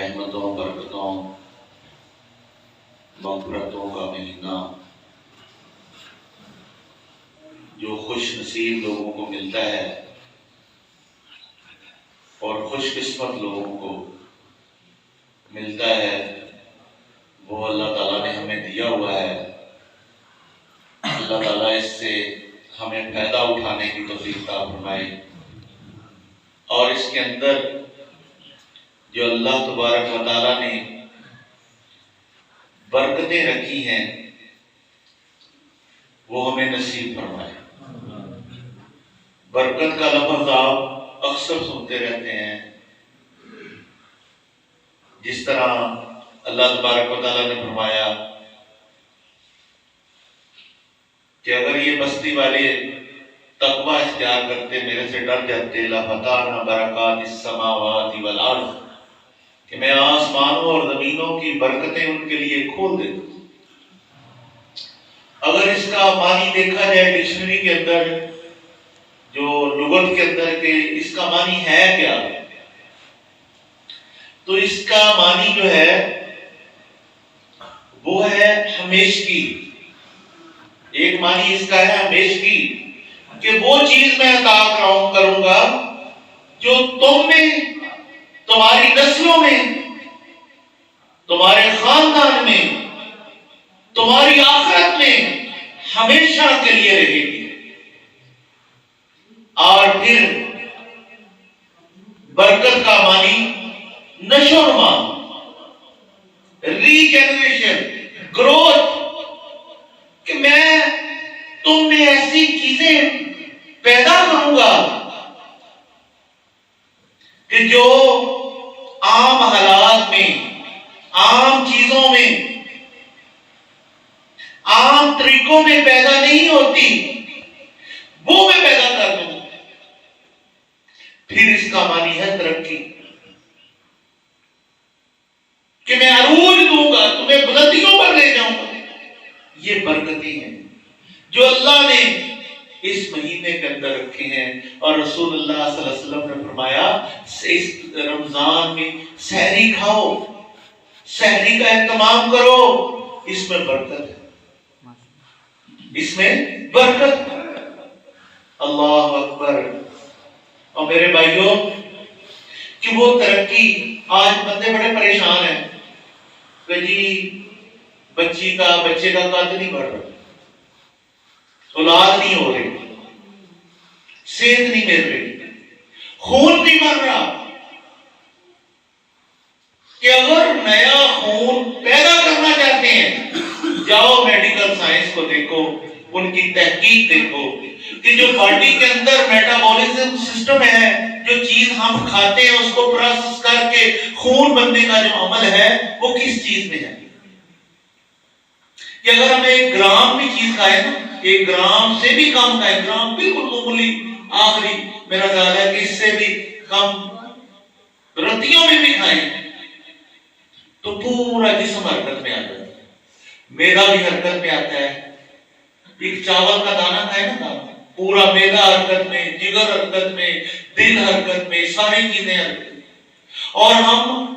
رحمتوں، برکتوں، مغفرتوں کا مہینہ جو خوش نصیب لوگوں کو ملتا ہے اور خوش قسمت لوگوں کو ملتا ہے، وہ اللہ تعالیٰ نے ہمیں دیا ہوا ہے۔ اللہ تعالیٰ اس سے ہمیں فائدہ اٹھانے کی توفیق عطا فرمائے، اور اس کے اندر جو اللہ تبارک و تعالیٰ نے برکتیں رکھی ہیں وہ ہمیں نصیب فرمائے۔ برکت کا لفظ آپ اکثر سنتے رہتے ہیں، جس طرح اللہ تبارک و تعالیٰ نے فرمایا کہ اگر یہ بستی والے تقوی اختیار کرتے، میرے سے ڈر جاتے، لَفَتَحْنَا بَرَكَاتِ السَّمَاوَاتِ وَالْأَرْضِ، کہ میں آسمانوں اور زمینوں کی برکتیں ان کے لیے کھول دیتا۔ اگر اس کا معنی دیکھا جائے ڈکشنری کے اندر، جو لغت کے اندر کہ اس کا معنی ہے کیا، تو اس کا معنی جو ہے وہ ہے ہمیشگی۔ ایک معنی اس کا ہے ہمیشگی، کہ وہ چیز میں عطا کروں گا جو تم میں، تمہاری نسلوں میں، تمہارے خاندان میں، تمہاری آخرت میں ہمیشہ کے لیے رہے گی۔ اور پھر برکت کا معنی نشو و نما، ری جنریشن، گروتھ، کہ میں تم میں ایسی چیزیں پیدا کروں گا کہ جو عام حالات میں، عام چیزوں میں، عام طریقوں میں پیدا نہیں ہوتی، وہ میں پیدا کر دوں۔ پھر اس کا معنی ہے ترقی، کہ میں عروج دوں گا، تمہیں بلندیوں پر لے جاؤں گا۔ یہ برکتیں ہیں جو اللہ نے اس مہینے کے اندر رکھے ہیں، اور رسول اللہ صلی اللہ علیہ وسلم نے فرمایا اس رمضان میں سحری کھاؤ، سحری کا اہتمام کرو، اس میں برکت ہے، اس میں برکت ہے۔ اللہ اکبر۔ اور میرے بھائیوں، کہ وہ ترقی، آج بندے بڑے پریشان ہیں کہ جی بچے کا قد نہیں بڑھ رہا، اولاد نہیں ہو رہی، صحت نہیں مل رہی، خون نہیں بن رہا۔ کہ اگر نیا خون پیدا کرنا چاہتے ہیں، جاؤ میڈیکل سائنس کو دیکھو، ان کی تحقیق دیکھو کہ جو باڈی کے اندر میٹابولزم سسٹم ہے، جو چیز ہم کھاتے ہیں اس کو پروسیس کر کے خون بننے کا جو عمل ہے وہ کس چیز میں ہے۔ کہ اگر ہم 1 گرام بھی چیز کھائیں نا، 1 گرام سے بھی کم کھائیں، گرام بالکل معمولی آخری، میرا خیال ہے کہ اس سے بھی کم رتیوں میں بھی کھائیں تو پورا جسم حرکت میں آ جاتا ہے، میدا بھی حرکت میں آتا ہے۔ ایک چاول کا دانہ کھائے نا، دانہ، پورا میدا حرکت میں، جگر حرکت میں، دل حرکت میں، ساری چیزیں حرکت میں۔ اور ہم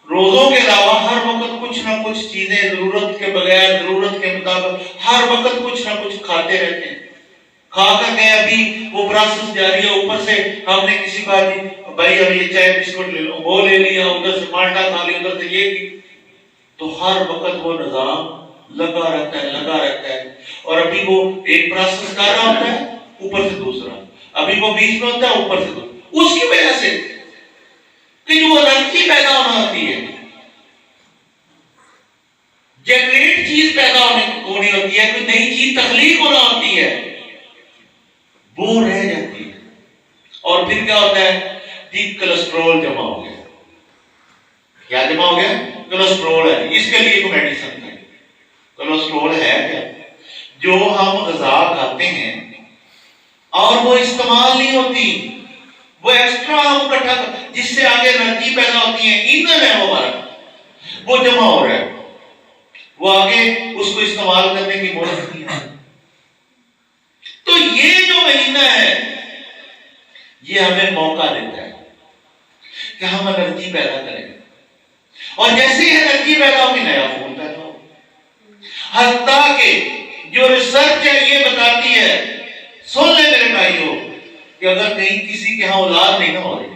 روزوں کے علاوہ ہر وقت کچھ نہ کچھ چیزیں ضرورت کے بغیر، ضرورت کے مطابق ہر وقت کچھ نہ کچھ کھاتے رہتے ہیں۔ کھا کر گئے، ابھی وہ پروسیس جاری ہے، اوپر سے ہم نے کسی بات بھائی اب یہ چائے بسکٹ لے لو، وہ لے لیا، ادھر سے مالٹا کھا لیا، ادھر سے یہ، تو ہر وقت وہ نظام لگا رہتا ہے۔ اور ابھی وہ ایک پروسیس کر رہا ہوتا ہے، اوپر سے دوسرا، ابھی وہ بیچ میں ہوتا ہے، اوپر سے دوسرا۔ اس کی وجہ سے کہ جو انرجی پیدا ہونا ہوتی ہے، جنریٹ چیز پیدا ہونی ہوتی ہے، کوئی نئی چیز تخلیق ہونا ہوتی ہے، وہ رہ جاتی ہے۔ اور پھر کیا ہوتا ہے کہ کولیسٹرول جمع ہو گیا۔ کیا جمع ہو گیا؟ کولیسٹرول ہے۔ اس کے لیے کوئی میڈیسن ہے؟ کولیسٹرول ہے کیا؟ جو ہم غذا کھاتے ہیں اور وہ استعمال نہیں ہوتی، وہ ایکسٹرا ہم اکٹھا، جس سے آگے انرجی پیدا ہوتی ہے، ایندھن ہے وہ ہمارا، وہ جمع ہو رہا ہے، وہ آگے اس کو استعمال کرنے کی مہلت نہیں ہے۔ تو یہ جو مہینہ ہے یہ ہمیں موقع دیتا ہے کہ ہم انرجی پیدا کریں، اور جیسے ہی انرجی پیدا ہوگی نیا خون پیدا ہوگا. حتیٰ کہ جو ریسرچ ہے یہ بتاتی ہے، سن لیں میرے بھائیوں، کہ اگر کہیں کسی کے ہاں اولاد نہیں نہ ہو رہی،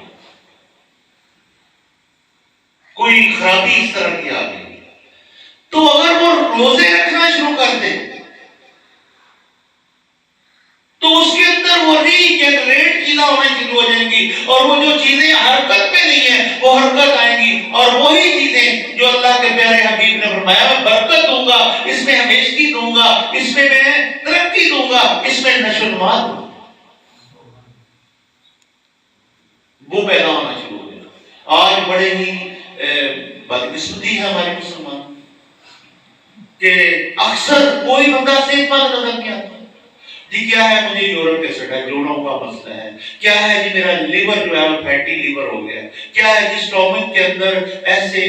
کوئی خرابی اس طرح کی آ گئی، تو اگر وہ روزے رکھنا شروع کر دے تو اس کے اندر وہ ری جنریٹ چیزیں ہونا شروع ہو جائیں گی، اور وہ جو چیزیں حرکت میں نہیں ہیں وہ حرکت آئیں گی، اور وہی چیزیں جو اللہ کے پیارے حبیب نے فرمایا میں برکت دوں گا، اس میں ہمیشگی دوں گا، اس میں ترقی دوں گا، اس میں نشو و نما دوں گا، وہ پیدا ہونا شروع ہو گیا. آج بڑے ہی بدقسمتی ہے ہمارے مسلمان کہ اکثر کوئی بندہ صحت مند نظر نہیں آتا. جی کیا ہے، مجھے یورپ ایسڈ ہے، جوڑوں کا مسئلہ ہے، کیا ہے جی میرا لیور جو ہے فیٹی لیور ہو گیا ہے، کیا ہے جی اسٹومک کے اندر ایسے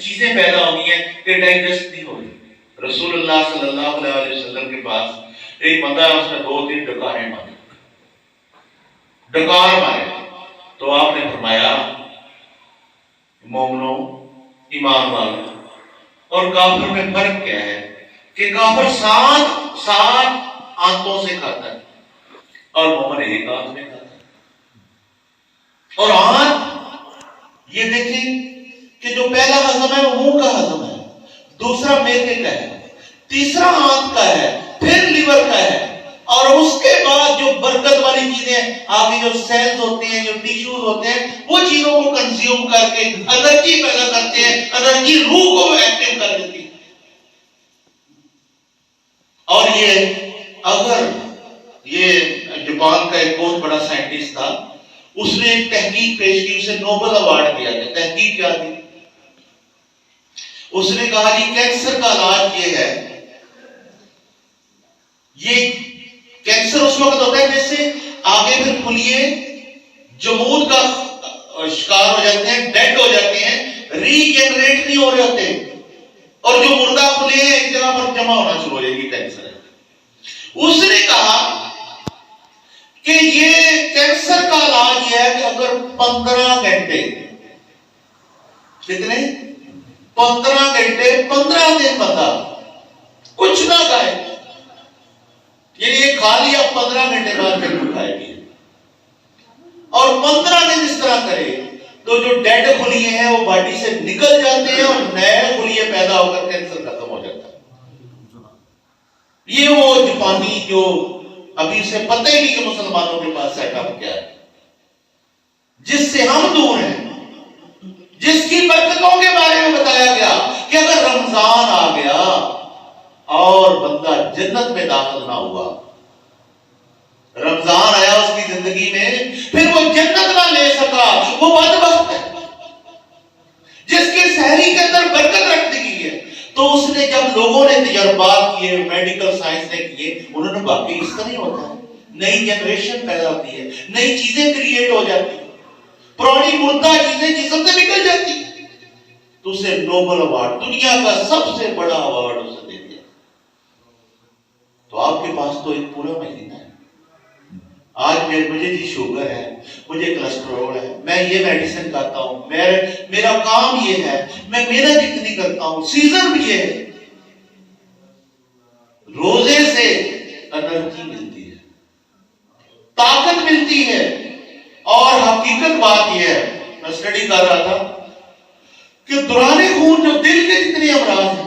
چیزیں پیدا ہو گئی ہیں کہ ڈائجسٹ نہیں ہو رہی. رسول اللہ صلی اللہ علیہ وسلم کے پاس ایک بندہ ہے، اس نے 2-3 ڈکاریں مارے، ڈکار مارے، تو آپ نے فرمایا مومنو، ایمان والو اور کافر میں فرق کیا ہے کہ کافر 7 آنتوں سے کھاتا ہے اور مومن ایک آنت میں کھاتا ہے. اور آنت یہ دیکھیں کہ جو پہلا ہضم ہے وہ منہ کا ہضم ہے، دوسرا میدے کا ہے، تیسرا آنت کا ہے، پھر لیور کا ہے، اور اس کے بعد جو برکت والی چیزیں آگے جو سیلز ہوتے ہیں، جو ٹیشوز ہوتے ہیں، وہ چیزوں کو کنزیوم کر کے انرجی پیدا کرتے ہیں، انرجی روح کو ایکٹیو کر دیتی ہے. اور یہ جاپان کا ایک بہت بڑا سائنٹسٹ تھا، اس نے ایک تحقیق پیش کی، اسے نوبل ایوارڈ دیا گیا. تحقیق کیا تھی؟ اس نے کہا جی کینسر کا علاج یہ ہے، یہ کینسر اس وقت ہوتا ہے جیسے آگے پھر کھلیے جمود کا شکار ہو جاتے ہیں، ڈیڈ ہو جاتے ہیں، ری جنریٹ نہیں ہو رہے ہوتے، اور جو مردہ کھلے ہیں ایک جگہ پر جمع ہونا شروع ہو جائے گی، کینسر ہے. اس نے کہا کہ یہ کینسر کا علاج یہ ہے کہ اگر 15 گھنٹے، کتنے 15 گھنٹے 15 دن بندہ کچھ نہ کھائے، یعنی یہ کھا لیا 15 گھنٹے بعد پھر کھائے گی، اور 15 دن اس طرح کرے تو جو ڈیڈ خلیے ہیں وہ باڈی سے نکل جاتے ہیں اور نئے خلیے پیدا ہو کر کینسر ختم ہو جاتا ہے. یہ وہ جاپانی جو ابھی سے پتہ ہی نہیں کہ مسلمانوں کے پاس سیٹ اپ کیا ہے، جس سے ہم دور ہیں، جس کی برکتوں کے بارے میں بتایا گیا کہ اگر رمضان آ گیا اور بندہ جنت میں داخل نہ ہوا، رمضان آیا اس کی زندگی میں پھر وہ جنت نہ لے سکا، وہ بدبخت ہے. جس کے سحری کے اندر برکت رکھ دی گئی ہے، تو اس نے جب لوگوں نے تجربات کیے، میڈیکل سائنس نے کیے، انہوں نے باقی اس کا نہیں ہوتا ہے، نئی جنریشن پیدا ہوتی ہے، نئی چیزیں کریٹ ہو جاتی ہیں، پرانی مردہ چیزیں جسم سے نکل جاتی ہیں، تو اسے نوبل ایوارڈ، دنیا کا سب سے بڑا ایوارڈ اسے دے دیا. تو آپ کے پاس تو ایک پورا مہینہ ہے. آج مجھے جی شوگر ہے، مجھے کولسٹرول ہے، میں یہ میڈیسن کھاتا ہوں، میرا کام یہ ہے، میں محنت اتنی کرتا ہوں، سیزن بھی یہ ہے. روزے سے انرجی ملتی ہے، طاقت ملتی ہے. اور حقیقت بات یہ ہے، میں اسٹڈی کر رہا تھا کہ دوران خون جو دل کے جتنے امراض ہیں،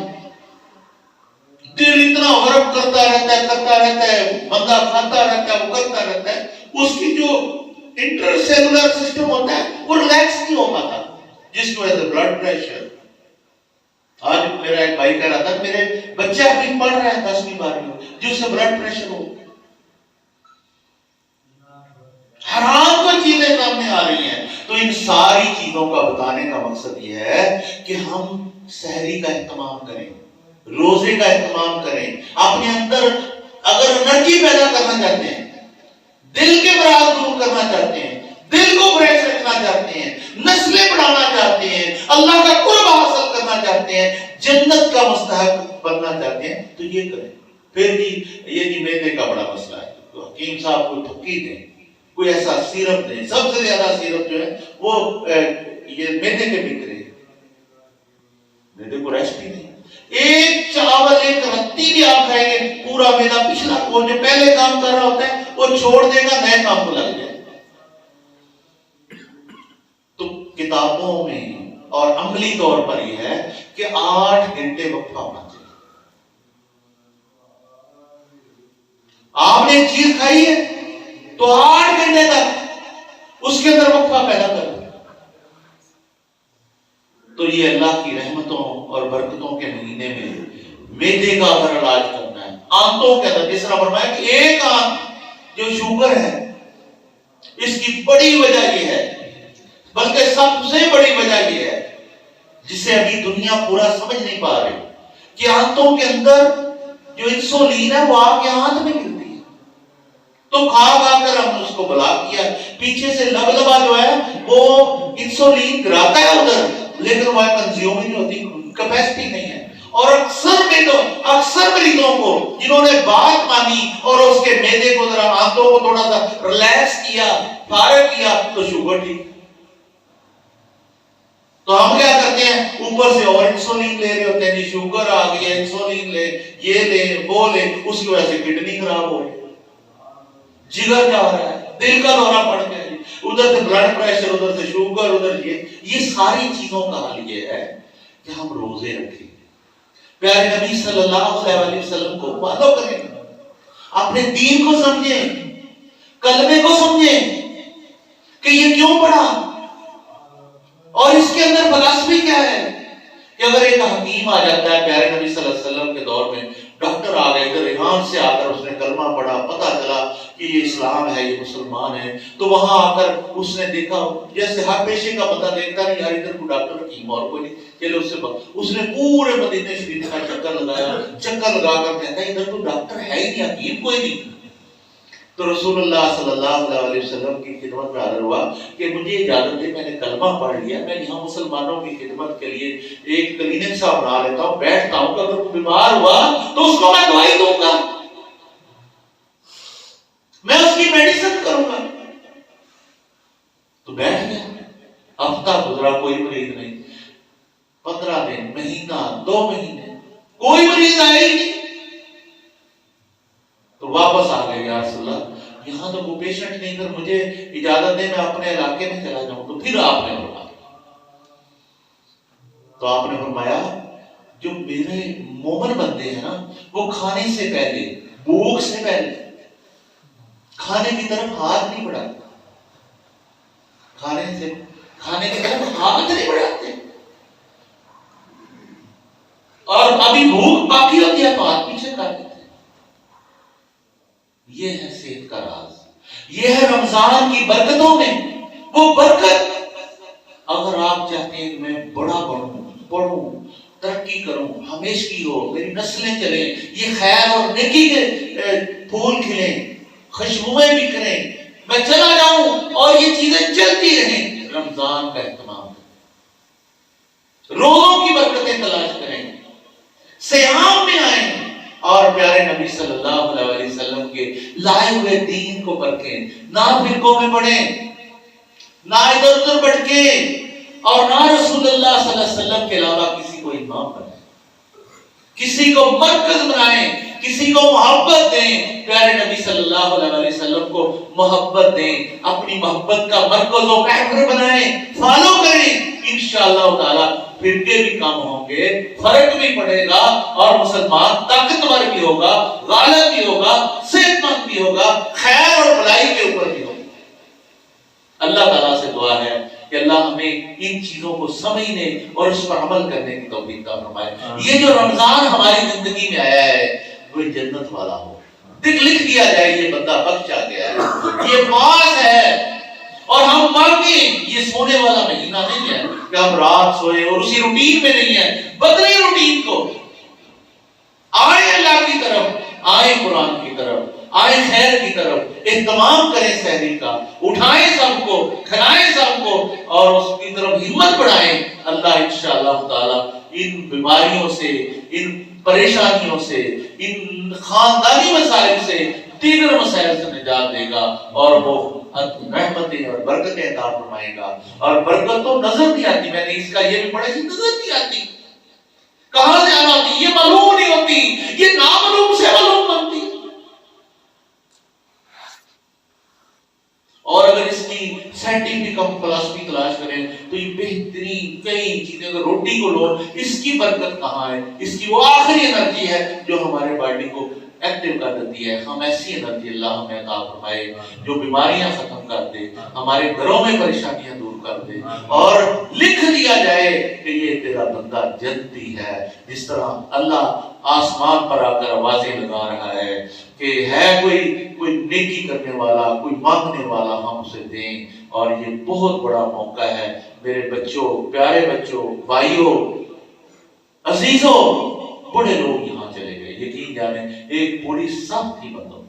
دل اتنا غرب کرتا رہتا ہے، بندہ کھاتا رہتا ہے، وہ کرتا رہتا ہے، اس کی جو انٹر سیلولر سسٹم ہوتا ہے وہ ریلیکس نہیں ہو پاتا، جس کی وجہ سے بلڈ پریشر. آج میرا ایک بھائی کہہ رہا تھا کہ میرے بچے ابھی پڑھ رہے ہیں 10ویں 12ویں، جس سے بلڈ پریشر ہو. حرام کو چیزیں سامنے آ رہی ہیں. تو ان ساری چیزوں کا بتانے کا مقصد یہ ہے کہ ہم سحری کا اہتمام کریں، روزے کا اہتمام کریں. اپنے اندر اگر انرجی پیدا کرنا چاہتے ہیں، دل کے امراض دور کرنا چاہتے ہیں، دل کو فریش رکھنا چاہتے ہیں، نسلیں بڑھانا چاہتے ہیں، اللہ کا قرب حاصل کرنا چاہتے ہیں، جنت کا مستحق بننا چاہتے ہیں، تو یہ کریں. پھر بھی یہ میدے کا بڑا مسئلہ ہے، تو حکیم صاحب کو پھکی دیں، کوئی ایسا سیرپ دیں. سب سے زیادہ سیرپ جو ہے وہ یہ میدے کے بکرے، میدے کو ریسٹ ہی نہیں. ایک چاول ایک رتی بھی آپ کھائیں گے پورا میدا پچھلا وہ جو پہلے کام کر رہا ہوتا ہے وہ چھوڑ دے گا، نئے کام کو لگ جائے. تو کتابوں میں اور عملی طور پر یہ ہے کہ 8 گھنٹے وقفہ ہونا چاہیے. آپ نے ایک چیز کھائی ہے تو 8 گھنٹے تک اس کے اندر وقفہ پیدا کرو. تو یہ اللہ کی رحمتوں اور برکتوں کے مہینے میں میدے کا اگر علاج کرنا ہے، آنتوں کے اندر جس طرح فرمایا کہ ایک آنت جو شوگر ہے اس کی بڑی وجہ یہ ہے، بلکہ سب سے بڑی وجہ یہ ہے جسے ابھی دنیا پورا سمجھ نہیں پا رہی، کہ آنتوں کے اندر جو انسولین ہے وہ آپ کے آنت میں گرتی ہے. تو کھا کر ہم نے اس کو بلاک کیا، پیچھے سے لبا جو ہے وہ انسولین گراتا ہے ادھر، لیکن وہ کنزیوم نہیں ہوتی، کیپیسٹی نہیں ہے. اور اکثر مریضوں کو جنہوں نے بات مانی اور اس کے معدے کو ذرا آنتوں کو تھوڑا سا ریلیکس کیا، فارغ کیا، تو شوگر ٹھیک. تو ہم کیا کرتے ہیں، اوپر سے اور انسولین لے رہے ہوتے ہیں، جی شوگر آ گئی ہے، انسولین لے، یہ لے، وہ لے، اس کی وجہ سے کڈنی خراب ہو رہی ہے، جگر جا رہا ہے، دل کا دورہ پڑ گیا، ادھر سے بلڈ پریشر، ادھر سے شوگر، ادھر یہ ساری چیزوں کا حل یہ ہے کہ ہم روزے رکھیں، پیارے نبی صلی اللہ علیہ وسلم کو فالو کریں، اپنے دین کو سمجھیں، کلمے کو سمجھیں کہ یہ کیوں پڑھا اور اس کے اندر فلسفی کیا ہے. کہ اگر ایک حکیم آ جاتا ہے پیارے نبی صلی اللہ علیہ وسلم کے دور میں، ڈاکٹر آ گئے ادھر ایران سے آ کر اس نے کلمہ پڑھا، پتہ چلا کہ یہ اسلام ہے، یہ مسلمان ہے، تو وہاں آ کر اس نے دیکھا جیسے ہر پیشے کا بندہ دیکھتا نہیں یار ادھر کوئی ڈاکٹر حکیم اور کوئی نہیں، چلو اس سے اس نے پورے مدینے شریف کا چکر لگایا، چکر لگا کر کہتا ہے ادھر کوئی ڈاکٹر ہے ہی نہیں، حکیم کوئی نہیں. تو رسول اللہ صلی اللہ علیہ وسلم کی خدمت میں حاضر ہوا کہ مجھے اجازت دے، میں نے کلمہ پڑھ لیا، میں یہاں مسلمانوں کی خدمت کے لیے ایک کلینک سا بنا لیتا ہوں، بیٹھتا ہوں کہ اگر کوئی بیمار ہوا تو اس کو میں دوائی دوں گا، میں اس کی میڈیسن کروں گا. تو بیٹھ گیا، ہفتہ گزرا، کوئی مریض نہیں، 15 دن، مہینہ، 2 مہینے، کوئی مریض آیا ہی نہیں. تو واپس آ گئے، یا رسول اللہ یہاں تو کوئی پیشنٹ نہیں، اگر مجھے اجازت دے میں اپنے علاقے میں چلا جاؤں. تو پھر آپ نے فرمایا، تو آپ نے فرمایا جو میرے مومن بندے ہیں نا وہ کھانے سے پہلے، بھوک سے پہلے کھانے کی طرف ہاتھ نہیں بڑھاتے، کھانے کی طرف ہاتھ نہیں بڑھاتے، اور ابھی بھوک باقی ہوتی ہے تو ہاتھ پیچھے کر دیتے. یہ ہے صحت کا راز، یہ ہے رمضان کی برکتوں میں وہ برکت. اگر آپ چاہتے ہیں کہ میں بڑا بنوں، پڑھوں، ترقی کروں، ہمیشگی ہو، میری نسلیں چلیں، یہ خیر اور نیکی کے پھول کھلیں، خوشبوئیں بکھریں، میں چلا جاؤں اور یہ چیزیں چلتی رہیں، رمضان کا اہتمام کریں، روزوں کی برکتیں تلاش کریں، سیام میں آئیں اور پیارے نبی صلی اللہ علیہ وسلم کے لائے ہوئے دین کو پرکھیں، نہ فرقوں میں پڑھیں، نہ ادھر ادھر بھٹکیں، اور نہ رسول اللہ صلی اللہ علیہ وسلم کے علاوہ کسی کو امام بنائیں، کسی کو مرکز بنائیں، کسی کو محبت دیں. پیارے نبی صلی اللہ علیہ وسلم کو محبت دیں، اپنی محبت کا مرکز و محور بنائیں، فالو کریں. انشاءاللہ تعالی فرقے بھی کم ہوں گے، فرق بھی پڑے گا، اور مسلمان طاقتور بھی ہوگا، غالب بھی ہوگا، صحت مند بھی ہوگا، خیر اور بھلائی کے اوپر بھی ہوگا. اللہ تعالیٰ سے دعا ہے کہ اللہ ہمیں ان چیزوں کو سمجھنے اور اس پر عمل کرنے کی توفیق عطا فرمائے. یہ جو رمضان ہماری زندگی میں آیا ہے وہ جنت والا ہو، لکھ دیا جائے یہ بندہ بخشا گیا ہے، یہ پاس ہے، اور ہم مانگیں. یہ سونے والا مہینہ نہیں ہے کہ ہم رات سوئے اور اسی روٹین میں نہیں ہے، بدلیں روٹین کو، آئیں اللہ کی طرف، آئیں قرآن کی طرف، آئیں خیر کی طرف، اہتمام کریں سحری کا، اٹھائیں سب کو، کھلائیں سب کو، اور اس کی طرف ہمت بڑھائیں. اللہ انشاءاللہ تعالی ان بیماریوں سے، ان پریشانیوں سے، ان خاندانی مسائل سے، دیگر مسائل سے نجات دے گا، اور وہ رحمتیں اور برکتیں عطا فرمائے گا. اور برکت تو نظر نہیں آتی, میں نے اس کا یہ بھی پڑھا, نظر نہیں آتی, کہاں سے آنا ہوتی, یہ معلوم نہیں ہوتی, یہ نامعلوم سے معلوم بنتی. اور اگر اس کی سائنٹیفک ہم فلسفی تلاش کریں تو یہ بہترین کئی چیزیں, اگر روٹی کو لو, اس کی برکت کہاں ہے, اس کی وہ آخری انرجی ہے جو ہمارے باڈی کو ایکٹیو کر دیتی ہے. ہم ایسی انرجی اللہ ہمیں عطا فرمائے جو بیماریاں ختم کر دے, ہمارے گھروں میں پریشانیاں دور کر دے, اور لکھ دیا جائے کہ یہ تیرا بندہ جنتی ہے. جس طرح اللہ آسمان پر آ کر آوازیں لگا رہا ہے کہ ہے کوئی نیکی کرنے والا, کوئی مانگنے والا, ہم اسے دیں. اور یہ بہت بڑا موقع ہے میرے بچوں, پیارے بچوں, بھائیوں, عزیزوں, بڑے لوگ یہاں چلے گئے, یقین جانیں ایک پوری صف تھی بندوں,